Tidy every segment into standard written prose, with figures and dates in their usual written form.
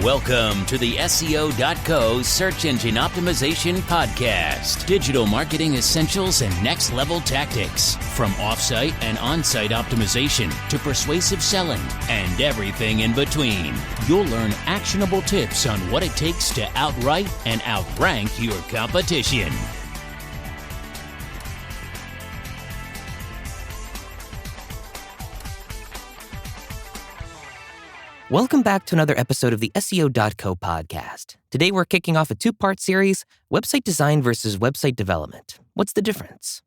Welcome to the SEO.co Search Engine Optimization Podcast. Digital marketing essentials and next level tactics. From offsite and on-site optimization to persuasive selling and everything in between. You'll learn actionable tips on what it takes to outright and outrank your competition. Welcome back to another episode of the SEO.co podcast. Today we're kicking off a two-part series, Website Design versus Website Development. What's the difference?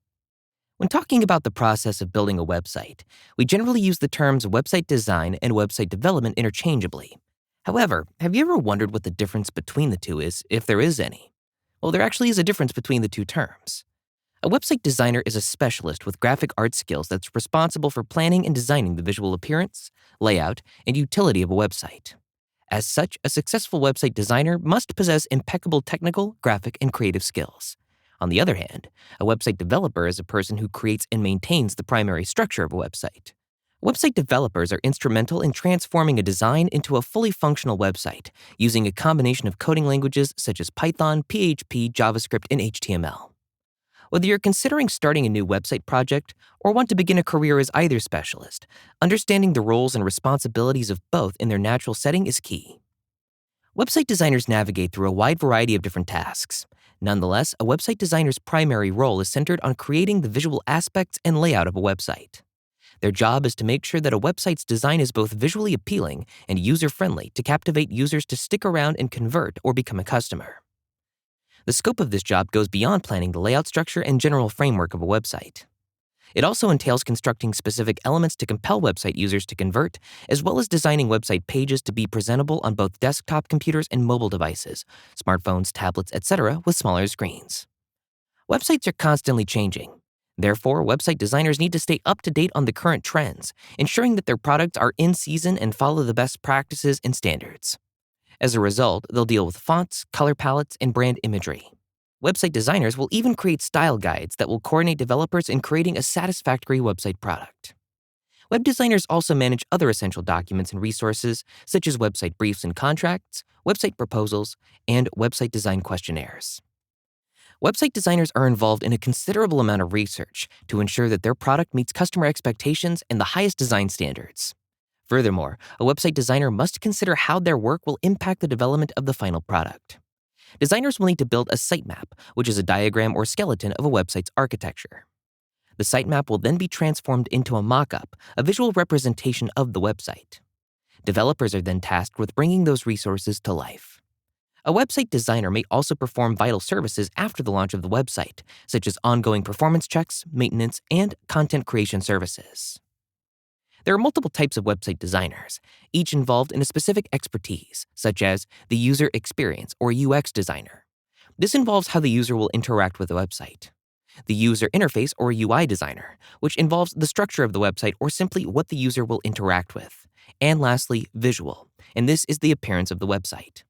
When talking about the process of building a website, we generally use the terms website design and website development interchangeably. However, have you ever wondered what the difference between the two is, if there is any? Well, there actually is a difference between the two terms. A website designer is a specialist with graphic art skills that's responsible for planning and designing the visual appearance, layout, and utility of a website. As such, a successful website designer must possess impeccable technical, graphic, and creative skills. On the other hand, a website developer is a person who creates and maintains the primary structure of a website. Website developers are instrumental in transforming a design into a fully functional website, using a combination of coding languages such as Python, PHP, JavaScript, and HTML. Whether you're considering starting a new website project or want to begin a career as either specialist, understanding the roles and responsibilities of both in their natural setting is key. Website designers navigate through a wide variety of different tasks. Nonetheless, a website designer's primary role is centered on creating the visual aspects and layout of a website. Their job is to make sure that a website's design is both visually appealing and user-friendly to captivate users to stick around and convert or become a customer. The scope of this job goes beyond planning the layout structure and general framework of a website. It also entails constructing specific elements to compel website users to convert, as well as designing website pages to be presentable on both desktop computers and mobile devices, smartphones, tablets, etc., with smaller screens. Websites are constantly changing. Therefore, website designers need to stay up to date on the current trends, ensuring that their products are in season and follow the best practices and standards. As a result, they'll deal with fonts, color palettes, and brand imagery. Website designers will even create style guides that will coordinate developers in creating a satisfactory website product. Web designers also manage other essential documents and resources, such as website briefs and contracts, website proposals, and website design questionnaires. Website designers are involved in a considerable amount of research to ensure that their product meets customer expectations and the highest design standards. Furthermore, a website designer must consider how their work will impact the development of the final product. Designers will need to build a sitemap, which is a diagram or skeleton of a website's architecture. The sitemap will then be transformed into a mock-up, a visual representation of the website. Developers are then tasked with bringing those resources to life. A website designer may also perform vital services after the launch of the website, such as ongoing performance checks, maintenance, and content creation services. There are multiple types of website designers, each involved in a specific expertise, such as the user experience or UX designer. This involves how the user will interact with the website. The user interface or UI designer, which involves the structure of the website or simply what the user will interact with. And lastly, visual, and this is the appearance of the website.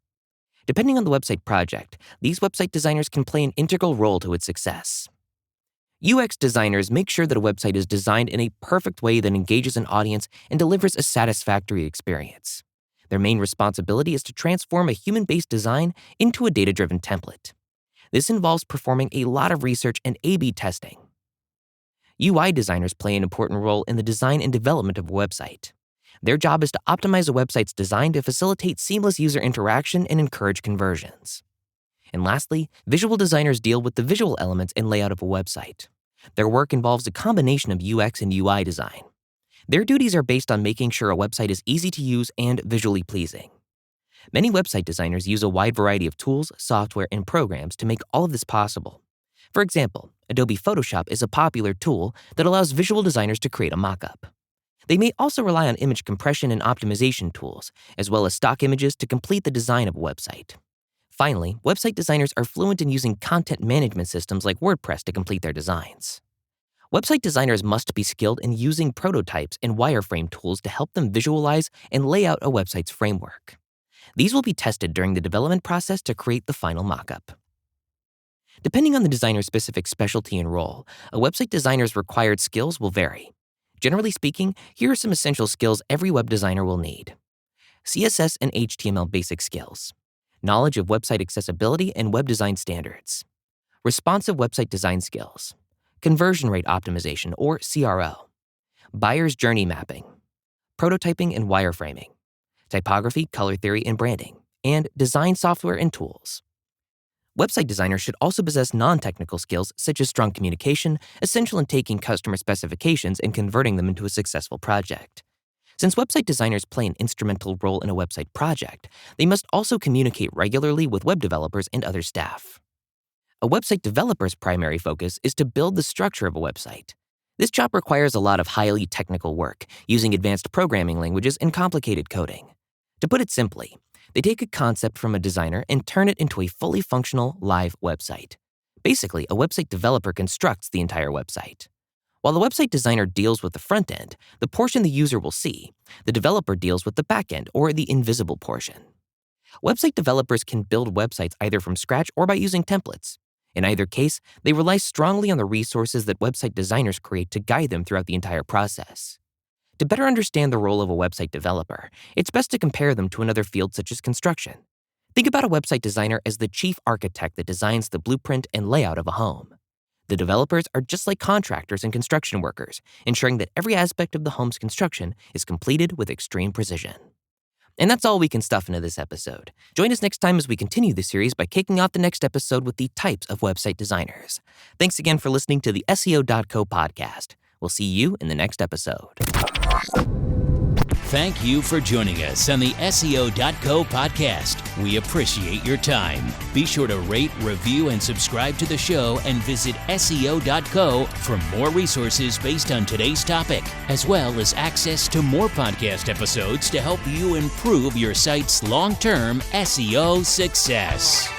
Depending on the website project, these website designers can play an integral role to its success. UX designers make sure that a website is designed in a perfect way that engages an audience and delivers a satisfactory experience. Their main responsibility is to transform a human-based design into a data-driven template. This involves performing a lot of research and A/B testing. UI designers play an important role in the design and development of a website. Their job is to optimize a website's design to facilitate seamless user interaction and encourage conversions. And lastly, visual designers deal with the visual elements and layout of a website. Their work involves a combination of UX and UI design. Their duties are based on making sure a website is easy to use and visually pleasing. Many website designers use a wide variety of tools, software, and programs to make all of this possible. For example, Adobe Photoshop is a popular tool that allows visual designers to create a mock-up. They may also rely on image compression and optimization tools, as well as stock images to complete the design of a website. Finally, website designers are fluent in using content management systems like WordPress to complete their designs. Website designers must be skilled in using prototypes and wireframe tools to help them visualize and lay out a website's framework. These will be tested during the development process to create the final mockup. Depending on the designer's specific specialty and role, a website designer's required skills will vary. Generally speaking, here are some essential skills every web designer will need. CSS and HTML basic skills, knowledge of website accessibility and web design standards, responsive website design skills, conversion rate optimization or CRO, buyer's journey mapping, prototyping and wireframing, typography, color theory, and branding, and design software and tools. Website designers should also possess non-technical skills such as strong communication, essential in taking customer specifications and converting them into a successful project. Since website designers play an instrumental role in a website project, they must also communicate regularly with web developers and other staff. A website developer's primary focus is to build the structure of a website. This job requires a lot of highly technical work, using advanced programming languages and complicated coding. To put it simply, they take a concept from a designer and turn it into a fully functional, live website. Basically, a website developer constructs the entire website. While the website designer deals with the front end, the portion the user will see, the developer deals with the back end, or the invisible portion. Website developers can build websites either from scratch or by using templates. In either case, they rely strongly on the resources that website designers create to guide them throughout the entire process. To better understand the role of a website developer, it's best to compare them to another field such as construction. Think about a website designer as the chief architect that designs the blueprint and layout of a home. The developers are just like contractors and construction workers, ensuring that every aspect of the home's construction is completed with extreme precision. And that's all we can stuff into this episode. Join us next time as we continue the series by kicking off the next episode with the types of website designers. Thanks again for listening to the SEO.co podcast. We'll see you in the next episode. Thank you for joining us on the SEO.co podcast. We appreciate your time. Be sure to rate, review, and subscribe to the show and visit SEO.co for more resources based on today's topic, as well as access to more podcast episodes to help you improve your site's long-term SEO success.